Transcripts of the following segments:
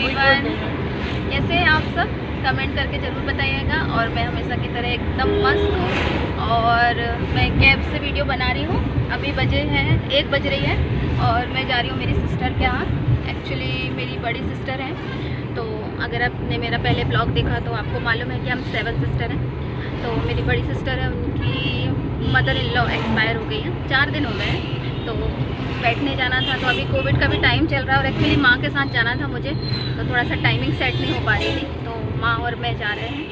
Everyone, कैसे हैं आप सब? कमेंट करके ज़रूर बताइएगा। और मैं हमेशा की तरह एकदम मस्त हूँ और मैं कैब से वीडियो बना रही हूँ। अभी बजे हैं 1 बज रही है और मैं जा रही हूँ मेरी सिस्टर के यहाँ। एक्चुअली मेरी बड़ी सिस्टर है, तो अगर आपने मेरा पहले ब्लॉग देखा तो आपको मालूम है कि हम 7 सिस्टर हैं। तो मेरी बड़ी सिस्टर है, उनकी मदर इन लॉ एक्सपायर हो गई है, 4 दिन हो गए हैं। तो बैठने जाना था, तो अभी कोविड का भी टाइम चल रहा है और एक्चुअली माँ के साथ जाना था मुझे, तो थोड़ा सा टाइमिंग सेट नहीं हो पा रही थी। तो माँ और मैं जा रहे हैं,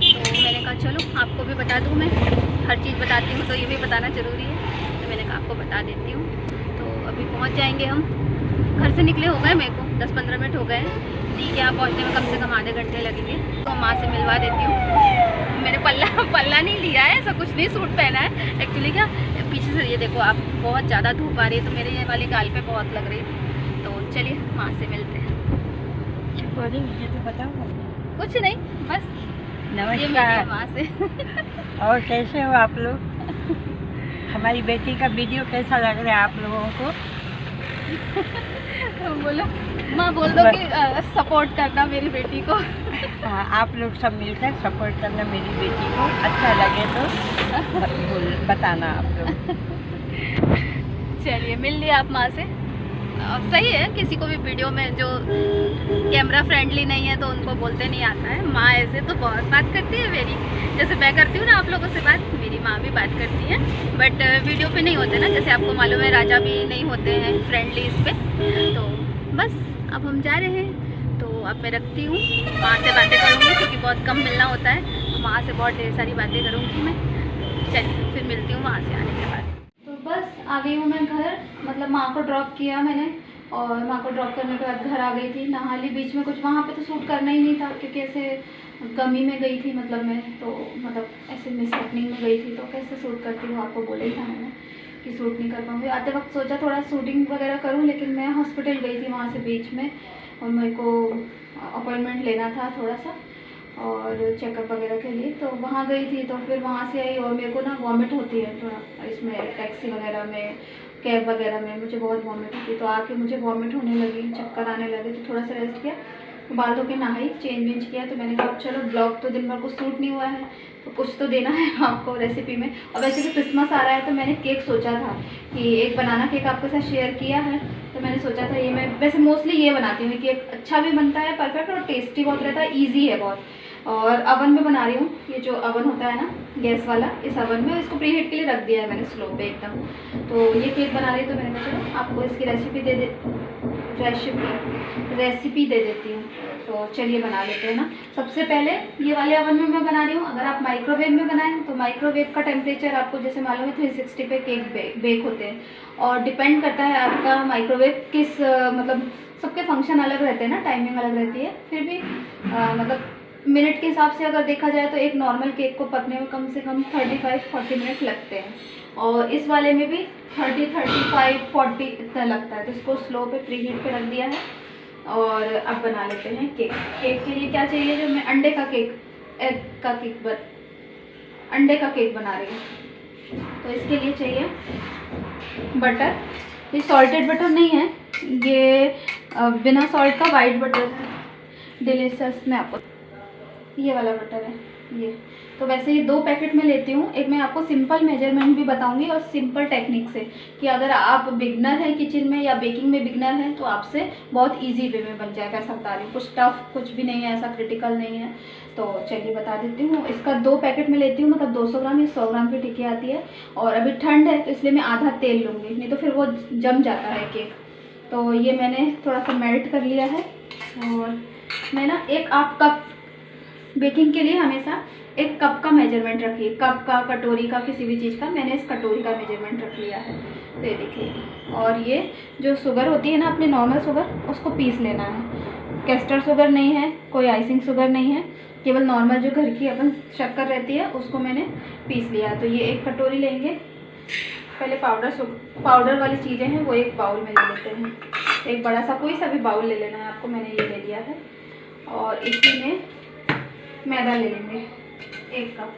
तो मैंने कहा चलो आपको भी बता दूँ। मैं हर चीज़ बताती हूँ तो ये भी बताना ज़रूरी है, तो मैंने कहा आपको बता देती हूँ। तो अभी पहुँच जाएंगे हम। घर से निकले हो गए मेरे को 10-15 मिनट हो गए हैं। ठीक है, आप पहुँचने में कम से कम आधे घंटे लगेंगे। तो माँ से मिलवा देती हूँ। मैंने पल्ला नहीं लिया है, ऐसा कुछ नहीं, सूट पहना है एक्चुअली। क्या पीछे से ये देखो आप, बहुत ज़्यादा धूप आ रही है तो मेरे ये वाली गाल पे बहुत लग रही है। तो चलिए माँ से मिलते हैं। मुझे तो बताओ। कुछ नहीं, बस नमस्कार माँ से। और कैसे हो आप लोग? हमारी बेटी का वीडियो कैसा लग रहा है आप लोगों को? बोलो माँ, बोल दो कि सपोर्ट करना मेरी बेटी को। हाँ, आप लोग सब मिलकर सपोर्ट करना मेरी बेटी को। अच्छा लगे तो बताना आप लोग। चलिए मिल लिया आप माँ से। सही है, किसी को भी वीडियो में जो कैमरा फ्रेंडली नहीं है तो उनको बोलते नहीं आता है। माँ ऐसे तो बहुत बात करती है मेरी, जैसे मैं करती हूँ ना आप लोगों से बात, मेरी माँ भी बात करती है, बट वीडियो पे नहीं होते ना। जैसे आपको मालूम है राजा भी नहीं होते हैं फ्रेंडली इस पे। तो बस अब हम जा रहे हैं, तो अब मैं रखती हूँ। माँ से बातें करूँगी क्योंकि बहुत कम मिलना होता है, माँ से बहुत ढेर सारी बातें करूँगी मैं। चलिए फिर मिलती हूँ वहाँ से आने के बाद। तो बस आ गई हूँ मैं घर, मतलब माँ को ड्रॉप किया मैंने और माँ को ड्रॉप करने के बाद घर आ गई थी। नहा ली बीच में, कुछ वहाँ पे तो शूट करना ही नहीं था क्योंकि ऐसे गमी में गई थी, मतलब मैं तो मतलब ऐसे मिस हैपनिंग में गई थी, तो कैसे शूट करती हूँ आपको बोला ही था मैंने कि शूट नहीं कर पाऊँगी। आते वक्त सोचा थोड़ा शूटिंग वगैरह करूँ, लेकिन मैं हॉस्पिटल गई थी वहाँ से बीच में, और मेरे को अपॉइंटमेंट लेना था थोड़ा सा और चेकअप वगैरह के लिए, तो वहाँ गई थी। तो फिर वहाँ से आई और मेरे को ना वॉमिट होती है थोड़ा, इसमें टैक्सी वगैरह में, कैब वगैरह में मुझे बहुत वॉमिट होती है। तो आके मुझे वॉमिट होने लगी, चक्कर आने लगे, तो थोड़ा सा रेस्ट किया, बाल धो के नहाई, चेंज वेंज किया। तो मैंने कहा चलो ब्लॉग तो दिन भर को शूट नहीं हुआ है तो कुछ तो देना है आपको रेसिपी में। और वैसे भी क्रिसमस आ रहा है तो मैंने केक सोचा था कि एक बनाना केक आपके साथ शेयर किया है, तो मैंने सोचा था ये मैं वैसे मोस्टली ये बनाती हूँ, केक अच्छा भी बनता है, परफेक्ट, और टेस्टी बहुत रहता है, ईजी है बहुत। और अवन में बना रही हूँ, ये जो अवन होता है ना गैस वाला, इस अवन में इसको प्री हीट के लिए रख दिया है मैंने स्लो पे एकदम। तो ये केक बना रही, तो मैंने कहा चलो आपको इसकी रेसिपी दे देती हूँ। तो चलिए बना लेते हैं ना। सबसे पहले ये वाले अवन में मैं बना रही हूँ। अगर आप माइक्रोवेव में बनाएं तो माइक्रोवेव का टेम्परेचर आपको जैसे मालूम है 360 पे केक बेक होते हैं, और डिपेंड करता है आपका माइक्रोवेव किस मतलब सबके फंक्शन अलग रहते हैं ना, टाइमिंग अलग रहती है। फिर भी मतलब मिनट के हिसाब से अगर देखा जाए तो एक नॉर्मल केक को पकने में कम से कम 35-40 मिनट लगते हैं, और इस वाले में भी 30-35-40 इतना लगता है। तो इसको स्लो पे प्री हीट पे रख दिया है। और अब बना लेते हैं केक। केक के लिए क्या चाहिए, जो मैं अंडे का केक बना रही हूँ, तो इसके लिए चाहिए बटर। ये सॉल्टेड बटर नहीं है, ये बिना सॉल्ट का वाइट बटर है, डिलीशियस में आपको ये वाला बटर है ये। तो वैसे ये 2 पैकेट में लेती हूँ। एक मैं आपको सिंपल मेजरमेंट भी बताऊंगी और सिंपल टेक्निक से, कि अगर आप बिगनर हैं किचन में या बेकिंग में बिगनर हैं तो आपसे बहुत इजी वे में बन जाएगा, ऐसा बता रही हूँ। कुछ टफ कुछ भी नहीं है, ऐसा क्रिटिकल नहीं है। तो चलिए बता देती हूँ। इसका 2 पैकेट में लेती हूँ, मतलब 200 ग्राम या 100 ग्राम की टिक्की आती है। और अभी ठंड है तो इसलिए मैं आधा तेल लूँगी, नहीं तो फिर वो जम जाता है केक। तो ये मैंने थोड़ा सा मेल्ट कर लिया है। और मैं ना 1/2 कप, बेकिंग के लिए हमेशा 1 कप का मेजरमेंट रखिए, कप का, कटोरी का, किसी भी चीज़ का। मैंने इस कटोरी का मेजरमेंट रख लिया है, तो ये देखिए। और ये जो शुगर होती है ना अपनी नॉर्मल शुगर, उसको पीस लेना है। कैस्टर शुगर नहीं है, कोई आइसिंग शुगर नहीं है, केवल नॉर्मल जो घर की अपन शक्कर रहती है उसको मैंने पीस लिया है। तो ये 1 कटोरी लेंगे। पहले पाउडर वाली चीज़ें हैं वो 1 बाउल में ले लेते हैं। एक बड़ा सा कोई सा भी बाउल ले लेना है आपको, मैंने ये ले लिया है। और इसी में मैदा ले लेंगे 1 कप।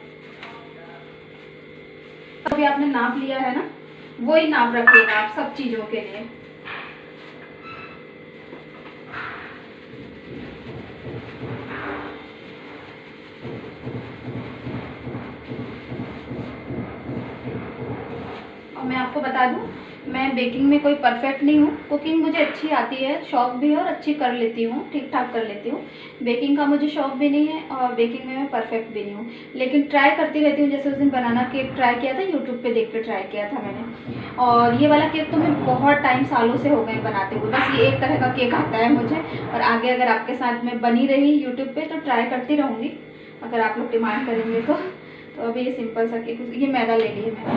अभी आपने नाप लिया है ना, वही नाप रखिएगा आप सब चीज़ों के लिए। और मैं आपको बता दूं, मैं बेकिंग में कोई परफेक्ट नहीं हूँ। कुकिंग मुझे अच्छी आती है, शौक भी है और अच्छी कर लेती हूँ, ठीक ठाक कर लेती हूँ। बेकिंग का मुझे शौक भी नहीं है और बेकिंग में मैं परफेक्ट भी नहीं हूँ, लेकिन ट्राई करती रहती हूँ। जैसे उस दिन बनाना केक ट्राई किया था, यूट्यूब पे देख के ट्राई किया था मैंने। और ये वाला केक तो मैं बहुत टाइम, सालों से हो गए बनाते हुए। बस ये एक तरह का केक आता है मुझे, और आगे अगर आपके साथ में बनी रही यूट्यूब पर तो ट्राई करती रहूँगी, अगर आप लोग डिमांड करेंगे तो। अभी ये सिंपल सा केक, ये मैदा ले लिए मैंने,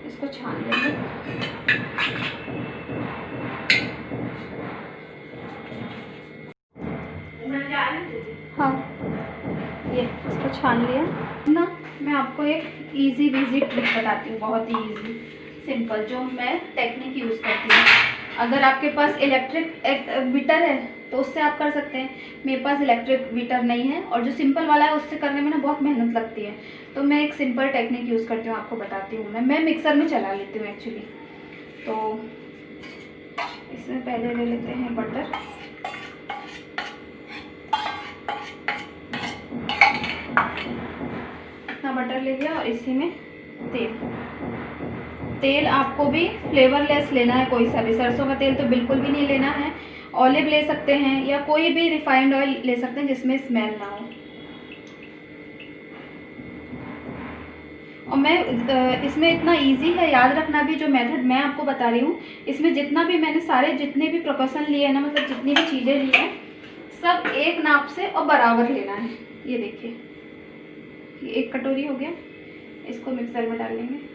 इसको छान लेंगे। हाँ, ये इसको छान लिया ना। मैं आपको एक इजी वीजी ट्रिक बताती हूँ, बहुत ही इजी सिंपल, जो मैं टेक्निक यूज़ करती हूँ। अगर आपके पास इलेक्ट्रिक बीटर है तो उससे आप कर सकते हैं। मेरे पास इलेक्ट्रिक बीटर नहीं है, और जो सिंपल वाला है उससे करने में ना बहुत मेहनत लगती है। तो मैं एक सिंपल टेक्निक यूज़ करती हूँ, आपको बताती हूँ। मैं मिक्सर में चला लेती हूँ एक्चुअली। तो इसमें पहले ले लेते हैं बटर, इतना बटर ले लिया, और इसी में तेल आपको भी फ्लेवरलेस लेना है, कोई सा भी। सरसों का तेल तो बिल्कुल भी नहीं लेना है। ऑलिव ले सकते हैं या कोई भी रिफाइंड ऑयल ले सकते हैं जिसमें स्मेल ना हो। और मैं इसमें इतना इजी है याद रखना भी, जो मेथड मैं आपको बता रही हूँ। इसमें जितना भी मैंने जितने भी प्रिकॉशन लिए हैं ना, मतलब जितनी भी चीज़ें ली हैं, सब एक नाप से और बराबर लेना है। ये देखिए, ये 1 कटोरी हो गया, इसको मिक्सर में डाल लेंगे।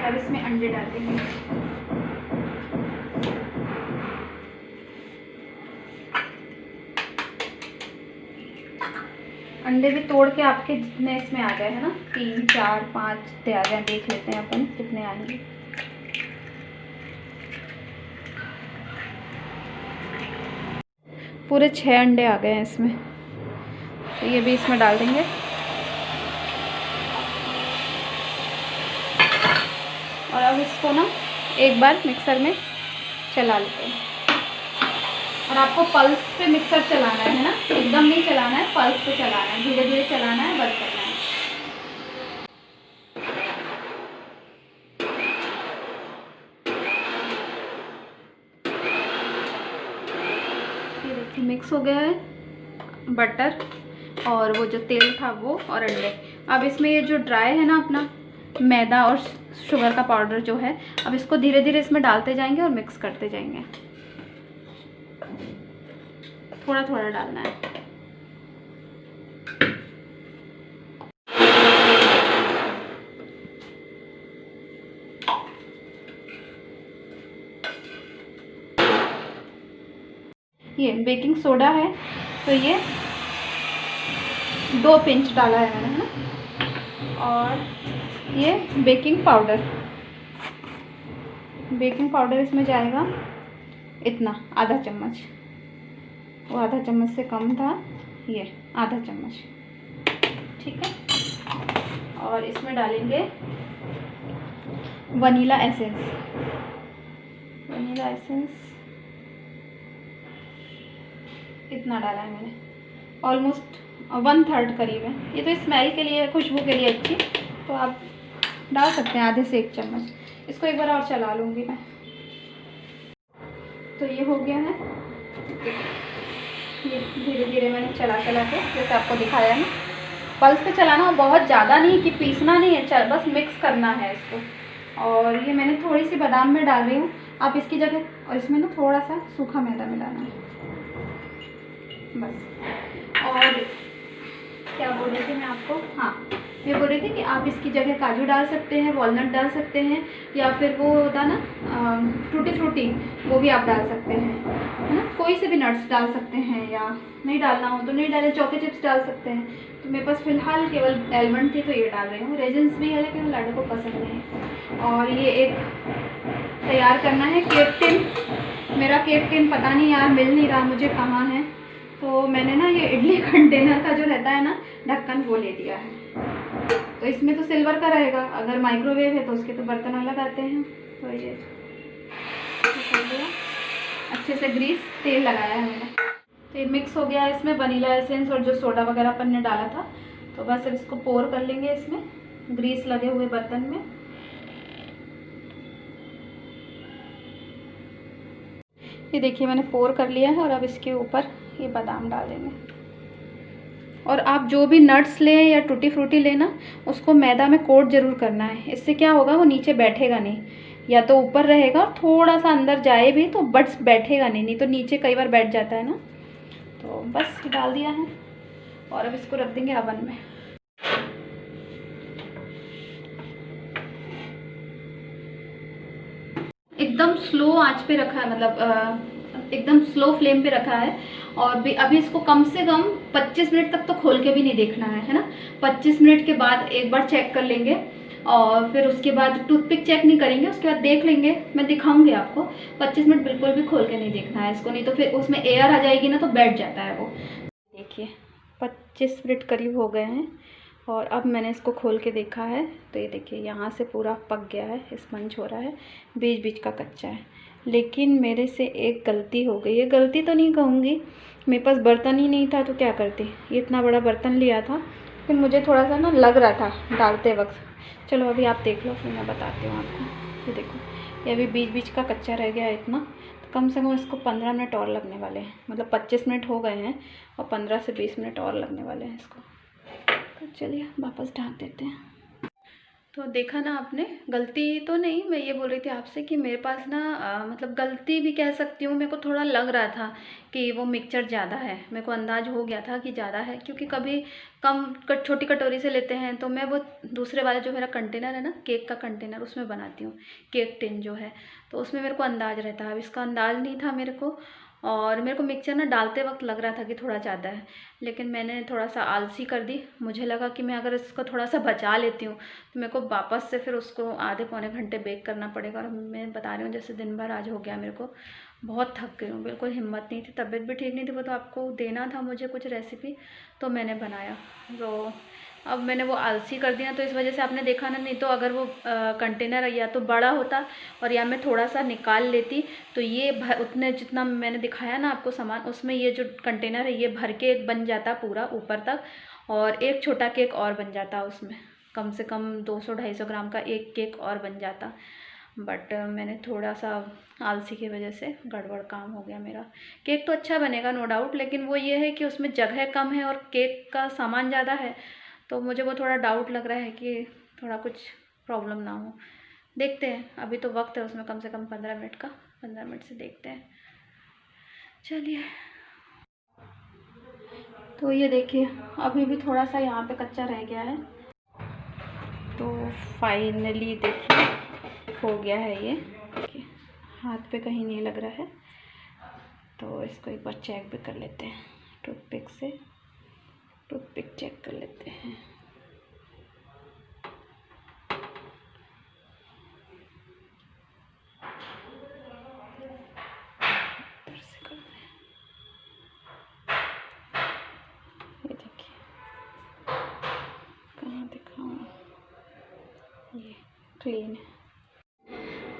अब इसमें अंडे डाल देंगे। अंडे भी तोड़ के आपके जितने इसमें आ गए हैं ना, 3 4 5 जितने आ गए, देख लेते हैं अपन कितने आएंगे। पूरे 6 अंडे आ गए हैं इसमें, तो ये भी इसमें डाल देंगे। और अब इसको ना एक बार मिक्सर में चला लेते हैं। और आपको पल्स पे मिक्सर चलाना है ना, एकदम नहीं चलाना है, पल्स पे चलाना है, धीरे धीरे चलाना है, बंद करना है। ये देखिए मिक्स हो गया है बटर और वो जो तेल था वो और अंडे। अब इसमें ये जो ड्राई है ना अपना मैदा और शुगर का पाउडर जो है, अब इसको धीरे धीरे इसमें डालते जाएंगे और मिक्स करते जाएंगे। थोड़ा थोड़ा डालना है। ये बेकिंग सोडा है, तो ये 2 पिंच डाला है मैंने, है ना। और ये बेकिंग पाउडर इसमें जाएगा इतना, आधा चम्मच। वो आधा चम्मच से कम था, ये आधा चम्मच, ठीक है। और इसमें डालेंगे वनीला एसेंस। इतना डाला है मैंने, ऑलमोस्ट 1/3 करीब है। ये तो स्मेल के लिए, खुशबू के लिए अच्छी, तो आप डाल सकते हैं आधे से 1 चम्मच। इसको एक बार और चला लूँगी मैं। तो ये हो गया है, ये धीरे धीरे मैंने चला के जैसे आपको दिखाया है। पल्स पे चलाना हो, बहुत ज़्यादा नहीं कि पीसना नहीं है, बस मिक्स करना है इसको। और ये मैंने थोड़ी सी बादाम में डाल रही हूँ, आप इसकी जगह, और इसमें ना थोड़ा सा सूखा मैदा मिलाना है बस। और क्या बोल रही थी मैं आपको, हाँ मैं बोल रही थी कि आप इसकी जगह काजू डाल सकते हैं, वॉलनट डाल सकते हैं, या फिर वो होता ना टूटी फ्रूटी, वो भी आप डाल सकते हैं, है ना। कोई से भी नट्स डाल सकते हैं, या नहीं डालना हो तो नहीं डालें, चौके चिप्स डाल सकते हैं। तो मेरे पास फ़िलहाल केवल एलमंड थी तो ये डाल रही हूँ। रेजिन्स भी है लेकिन लाडो को पसंद नहीं है। और ये एक तैयार करना है केक टिन। मेरा केक टिन पता नहीं यार मिल नहीं रहा मुझे, कहाँ है। तो मैंने ना ये इडली कंटेनर का जो रहता है ना ढक्कन, वो ले लिया है। तो इसमें तो सिल्वर का रहेगा, अगर माइक्रोवेव है तो उसके तो बर्तन अलग आते हैं। तो ये अच्छे से ग्रीस तेल लगाया है मैंने। तो ये मिक्स हो गया है इसमें वनीला एसेंस और जो सोडा वगैरह अपन ने डाला था। तो बस अब इसको पोर कर लेंगे इसमें ग्रीस लगे हुए बर्तन में। ये देखिए मैंने पोर कर लिया है और अब इसके ऊपर ये बादाम डाल देंगे। और आप जो भी नट्स लें या टूटी फ्रूटी लेना, उसको मैदा में कोट ज़रूर करना है। इससे क्या होगा, वो नीचे बैठेगा नहीं, या तो ऊपर रहेगा और थोड़ा सा अंदर जाए भी तो बट्स बैठेगा नहीं तो नीचे कई बार बैठ जाता है ना। तो बस ये डाल दिया है और अब इसको रख देंगे अवन में। एकदम स्लो आंच पे रखा है, मतलब एकदम स्लो फ्लेम पे रखा है। और भी अभी इसको कम से कम 25 मिनट तक तो खोल के भी नहीं देखना है ना। 25 मिनट के बाद एक बार चेक कर लेंगे और फिर उसके बाद टूथपिक चेक नहीं करेंगे, उसके बाद देख लेंगे, मैं दिखाऊंगी आपको। 25 मिनट बिल्कुल भी खोल के नहीं देखना है इसको, नहीं तो फिर उसमें एयर आ जाएगी ना तो बैठ जाता है वो। देखिए 25 मिनट करीब हो गए हैं और अब मैंने इसको खोल के देखा है तो ये देखिए यहाँ से पूरा पक गया है, स्पंज हो रहा है, बीच बीच का कच्चा है। लेकिन मेरे से एक गलती हो गई है, गलती तो नहीं कहूँगी, मेरे पास बर्तन ही नहीं था तो क्या करती। ये इतना बड़ा बर्तन लिया था, फिर मुझे थोड़ा सा ना लग रहा था डालते वक्त। चलो अभी आप देख लो फिर मैं बताती हूँ आपको। ये देखो ये अभी बीच बीच का कच्चा रह गया है इतना, तो कम से कम इसको 15 मिनट और लगने वाले हैं। मतलब 25 मिनट हो गए हैं और 15 से 20 मिनट और लगने वाले हैं इसको। तो चलिए वापस ढक देते हैं। तो देखा ना आपने, गलती तो नहीं, मैं ये बोल रही थी आपसे कि मेरे पास ना मतलब गलती भी कह सकती हूँ, मेरे को थोड़ा लग रहा था कि वो मिक्सचर ज़्यादा है। मेरे को अंदाज़ हो गया था कि ज़्यादा है, क्योंकि कभी छोटी कटोरी से लेते हैं तो मैं वो दूसरे वाला जो मेरा कंटेनर है ना, केक का कंटेनर, उसमें बनाती हूँ, केक टिन जो है, तो उसमें मेरे को अंदाज़ रहता है। अब इसका अंदाज़ नहीं था मेरे को, और मेरे को मिक्सचर ना डालते वक्त लग रहा था कि थोड़ा ज़्यादा है, लेकिन मैंने थोड़ा सा आलसी कर दी। मुझे लगा कि मैं अगर इसको थोड़ा सा बचा लेती हूँ तो मेरे को वापस से फिर उसको आधे पौने घंटे बेक करना पड़ेगा। और मैं बता रही हूँ जैसे दिन भर आज हो गया, मेरे को बहुत थक गई हूँ, बिल्कुल हिम्मत नहीं थी, तबीयत भी ठीक नहीं थी। वो तो आपको देना था मुझे कुछ रेसिपी, तो मैंने बनाया। तो अब मैंने वो आलसी कर दिया, तो इस वजह से आपने देखा ना, नहीं तो अगर वो कंटेनर या तो बड़ा होता और या मैं थोड़ा सा निकाल लेती तो ये उतने जितना मैंने दिखाया ना आपको सामान, उसमें ये जो कंटेनर है ये भर के एक बन जाता पूरा ऊपर तक, और एक छोटा केक और बन जाता उसमें, कम से कम 200-250 ग्राम का एक केक और बन जाता। बट मैंने थोड़ा सा आलसी की वजह से गड़बड़ काम हो गया मेरा। केक तो अच्छा बनेगा नो डाउट, लेकिन वो ये है कि उसमें जगह कम है और केक का सामान ज़्यादा है, तो मुझे वो थोड़ा डाउट लग रहा है कि थोड़ा कुछ प्रॉब्लम ना हो। देखते हैं, अभी तो वक्त है उसमें कम से कम 15 मिनट का, 15 मिनट से देखते हैं। चलिए, तो ये देखिए अभी भी थोड़ा सा यहाँ पे कच्चा रह गया है। तो फाइनली देखिए हो गया है ये, हाथ पे कहीं नहीं लग रहा है। तो इसको एक बार चेक भी कर लेते हैं टूथपिक से, टूथपिक चेक कर लेते हैं। ये देखिए, कहाँ दिखाऊँ, ये क्लीन है।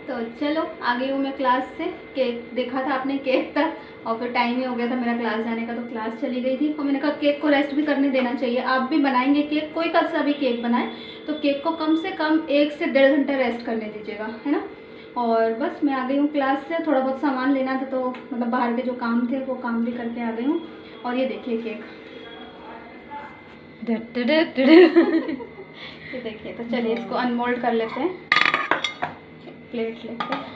तो चलो आ गई हूँ मैं क्लास से। केक देखा था आपने, केक तक, और फिर टाइम ही हो गया था मेरा क्लास जाने का, तो क्लास चली गई थी। और मैंने कहा केक को रेस्ट भी करने देना चाहिए। आप भी बनाएंगे केक, कोई का सा भी केक बनाए तो केक को कम से कम 1 से 1.5 घंटा रेस्ट करने दीजिएगा, है ना। और बस मैं आ गई हूँ क्लास से, थोड़ा बहुत सामान लेना था तो मतलब बाहर के जो काम थे वो काम भी करके आ गई हूँ। और ये देखिए केक ये देखिए। तो चलिए इसको अनमोल्ड कर लेते हैं, प्लेट लेके।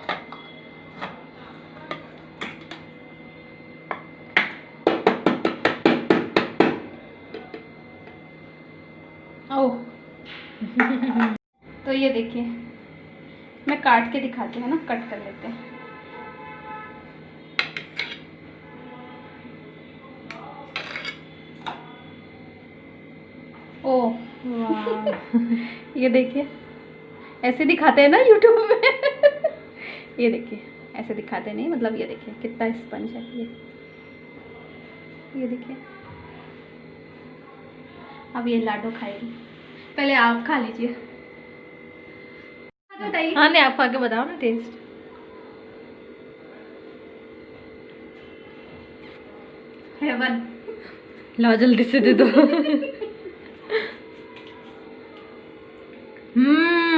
ओह तो ये देखिए, मैं काट के दिखाती हूँ ना, कट कर लेते हैं। ओह ये देखिए, ऐसे दिखाते हैं ना यूट्यूब में ये देखिए ऐसे दिखाते नहीं, मतलब ये देखिए कितना स्पंज है ये देखिए। अब ये लाडो खाएगी, पहले आप खा लीजिए। हाँ नहीं, आप खा के बताओ ना टेस्ट। हेवन। ला जल्दी से दे दो।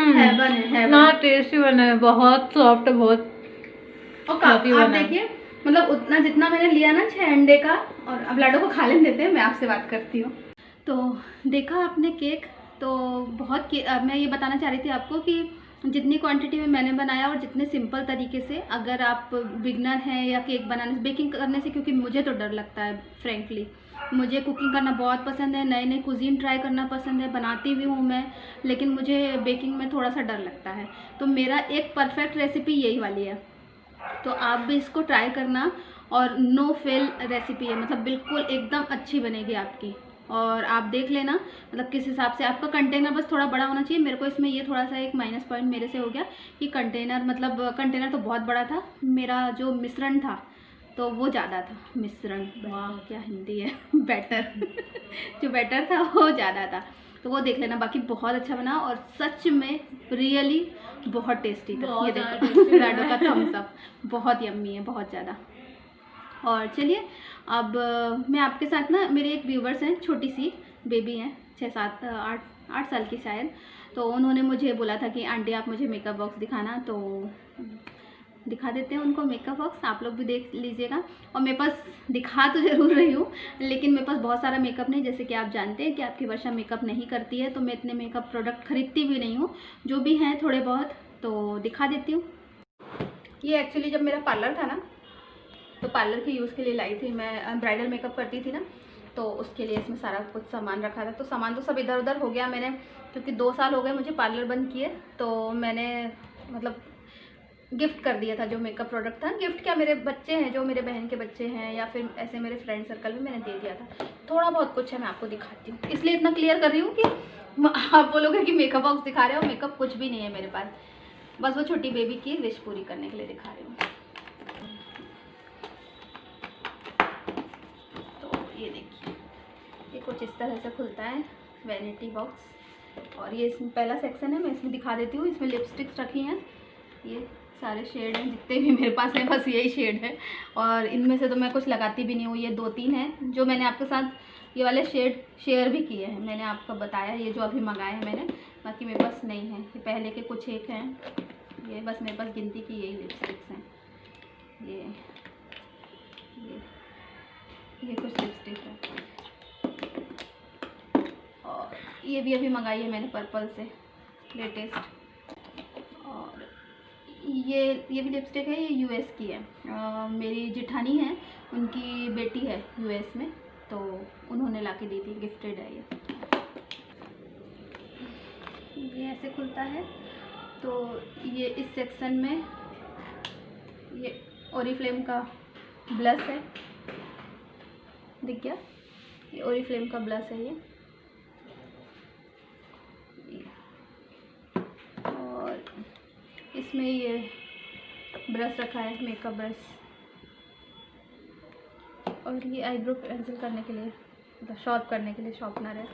हेवन है, हेवन। ना टेस्टी बना है, बहुत सॉफ्ट, बहुत और काफी आप बना है। देखिए, मतलब उतना जितना मैंने लिया ना 6 अंडे का, और अब लाडो को खा लेने देते हैं, मैं आपसे बात करती हूँ। तो देखा आपने केक, तो बहुत मैं ये बताना चाह रही थी आपको कि जितनी क्वांटिटी में मैंने बनाया और जितने सिंपल तरीके से, अगर आप बिगनर हैं या केक बनाने से, बेकिंग करने से, क्योंकि मुझे तो डर लगता है फ्रेंकली, मुझे कुकिंग करना बहुत पसंद है, नए नए कुजीन ट्राई करना पसंद है, बनाती भी हूँ मैं, लेकिन मुझे बेकिंग में थोड़ा सा डर लगता है। तो मेरा एक परफेक्ट रेसिपी यही वाली है, तो आप भी इसको ट्राई करना, और नो फेल रेसिपी है, मतलब बिल्कुल एकदम अच्छी बनेगी आपकी। और आप देख लेना, मतलब किस हिसाब से आपका कंटेनर बस थोड़ा बड़ा होना चाहिए। मेरे को इसमें ये थोड़ा सा एक माइनस पॉइंट मेरे से हो गया कि कंटेनर, मतलब कंटेनर तो बहुत बड़ा था, मेरा जो मिश्रण था तो वो ज़्यादा था। मिश्रण, वाह क्या हिंदी है। बैटर जो बैटर था वो ज़्यादा था, तो वो देख लेना। बाकी बहुत अच्छा बना, और सच में रियली बहुत टेस्टी था। ये देखो लाडो का थम्स अप, बहुत यम्मी है, बहुत ज़्यादा। और चलिए अब मैं आपके साथ ना, मेरे एक व्यूवर्स हैं, छोटी सी बेबी हैं, 6-7-8 साल की शायद, तो उन्होंने मुझे बोला था कि आंटी आप मुझे मेकअप बॉक्स दिखाना, तो दिखा देते हैं उनको मेकअप बॉक्स, आप लोग भी देख लीजिएगा। और मेरे पास दिखा तो ज़रूर रही हूँ, लेकिन मेरे पास बहुत सारा मेकअप नहीं, जैसे कि आप जानते हैं कि आपकी वर्षा मेकअप नहीं करती है, तो मैं इतने मेकअप प्रोडक्ट खरीदती भी नहीं हूँ, जो भी हैं थोड़े बहुत तो दिखा देती हूँ। ये एक्चुअली जब मेरा पार्लर था ना, तो पार्लर के यूज़ के लिए लाई थी मैं, ब्राइडल मेकअप करती थी ना, तो उसके लिए इसमें सारा कुछ सामान रखा था। तो सामान तो सब इधर उधर हो गया मैंने, क्योंकि 2 साल हो गए मुझे पार्लर बंद किए, तो मैंने मतलब गिफ्ट कर दिया था जो मेकअप प्रोडक्ट था। गिफ्ट क्या, मेरे बच्चे हैं, जो मेरे बहन के बच्चे हैं, या फिर ऐसे मेरे फ्रेंड सर्कल में मैंने दे दिया था। थोड़ा बहुत कुछ है, मैं आपको दिखाती हूँ, इसलिए इतना क्लियर कर रही हूँ कि आप बोलोगे कि मेकअप बॉक्स दिखा रहे हो। मेकअप कुछ भी नहीं है मेरे पास, बस वो छोटी बेबी की विश पूरी करने के लिए दिखा रही हूँ। ये देखिए, ये कुछ इस तरह से खुलता है वैनिटी बॉक्स, और ये इसमें पहला सेक्शन है, मैं इसमें दिखा देती हूँ। इसमें लिपस्टिक्स रखी हैं, ये सारे शेड हैं जितने भी मेरे पास हैं, बस यही शेड है, और इनमें से तो मैं कुछ लगाती भी नहीं हूँ। ये 2-3 हैं जो मैंने आपके साथ, ये वाले शेड शेयर भी किए हैं, मैंने आपको बताया, ये जो अभी मंगाए हैं मैंने, बाकी मेरे पास नहीं है। ये पहले के कुछ एक हैं, ये बस मेरे पास गिनती की यही लिपस्टिक्स हैं। ये कुछ लिपस्टिक है, और ये भी अभी मंगाई है मैंने पर्पल से, लेटेस्ट। और ये भी लिपस्टिक है, ये यूएस की है, मेरी जिठानी है, उनकी बेटी है यूएस में, तो उन्होंने ला के दी थी, गिफ्टेड है ये ऐसे खुलता है। तो ये इस सेक्शन में ये ओरिफ्लेम का ब्लश है, दिख गया, ये ओरिफ्लेम का ब्लश है ये। और इसमें ये ब्रश रखा है, मेकअप ब्रश, और ये आईब्रो पेंसिल करने के लिए, मतलब शार्प करने के लिए शार्पनर है,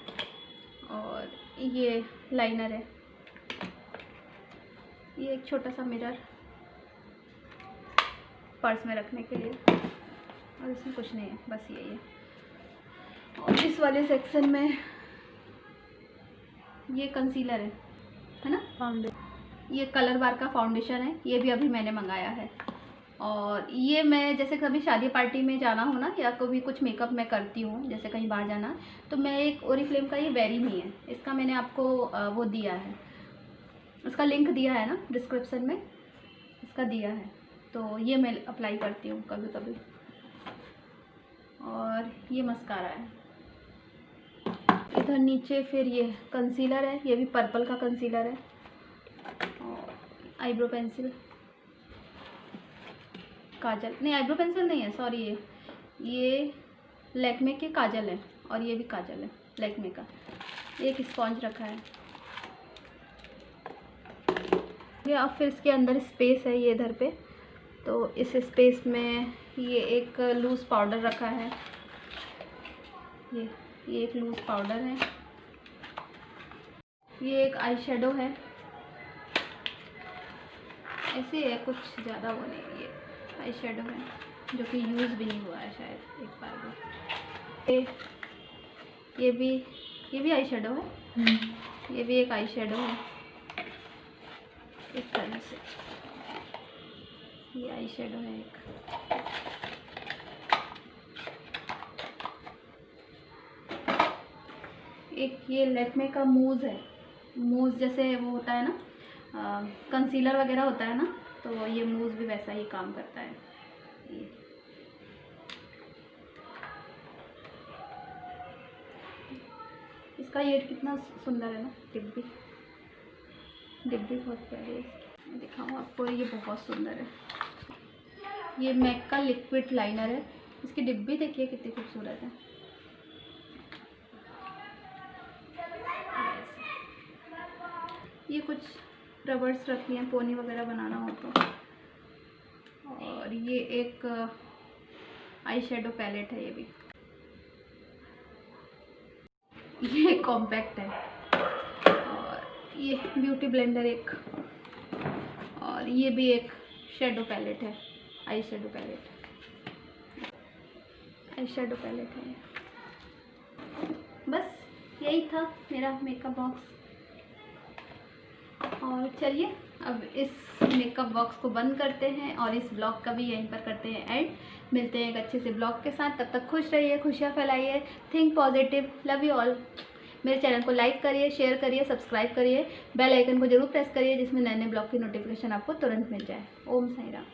और ये लाइनर है, ये एक छोटा सा मिरर पर्स में रखने के लिए, और इसमें कुछ नहीं है, बस यही है। और इस वाले सेक्शन में ये कंसीलर है ना, फाउंडेशन, ये कलर बार का फाउंडेशन है, ये भी अभी मैंने मंगाया है। और ये मैं जैसे कभी शादी पार्टी में जाना हो ना, या कभी कुछ मेकअप मैं करती हूँ, जैसे कहीं बाहर जाना, तो मैं एक ओरिफ्लेम का, ये वेरी मी है, इसका मैंने आपको वो दिया है, इसका लिंक दिया है ना डिस्क्रिप्शन में, इसका दिया है, तो ये मैं अप्लाई करती हूँ कभी कभी। और ये मस्कारा है, इधर नीचे फिर ये कंसीलर है, ये भी पर्पल का कंसीलर है, और आईब्रो पेंसिल, काजल नहीं, आईब्रो पेंसिल नहीं है, सॉरी, ये लैक्मे के काजल है, और ये भी काजल है लैक्मे का। एक स्पॉन्ज रखा है ये। अब फिर इसके अंदर स्पेस है ये इधर पे, तो इस स्पेस में ये एक लूज़ पाउडर रखा है, ये एक लूज़ पाउडर है, ये एक आई शेडो है, ऐसे है कुछ ज़्यादा वो नहीं, ये आई शेडो है। जो कि यूज़ भी नहीं हुआ है शायद एक बार भी। ये भी आई शेडो है, ये भी एक आई शेडो है इस तरह से, ये आई शेडो है एक। एक ये लैक्मे का मूज़ है, मूज़ जैसे वो होता है ना कंसीलर वगैरह होता है ना, तो ये मूज़ भी वैसा ही काम करता है। ये इसका ये कितना सुंदर है ना, डिब्बी बहुत प्यारी है। दिखाऊँ आपको, ये बहुत सुंदर है। ये मैक का लिक्विड लाइनर है, इसकी डिब्बी देखिए कितनी खूबसूरत है। ये कुछ रबर्स रखी हैं पोनी वगैरह बनाना हो तो। और ये एक आई शेडो पैलेट है, ये भी ये कॉम्पैक्ट है। और ये ब्यूटी ब्लेंडर एक, और ये भी एक शेडो पैलेट है, आई शेडो पैलेट है। बस यही था मेरा मेकअप बॉक्स। और चलिए अब इस मेकअप बॉक्स को बंद करते हैं और इस ब्लॉग का भी यहीं पर करते हैं एंड। मिलते हैं एक अच्छे से ब्लॉग के साथ, तब तक खुश रहिए, खुशियाँ फैलाइए, think positive, love you all. मेरे चैनल को लाइक करिए, शेयर करिए, सब्सक्राइब करिए, बेल आइकन को जरूर प्रेस करिए जिसमें नए नए ब्लॉग की नोटिफिकेशन आपको तुरंत मिल जाए। ओम साई राम।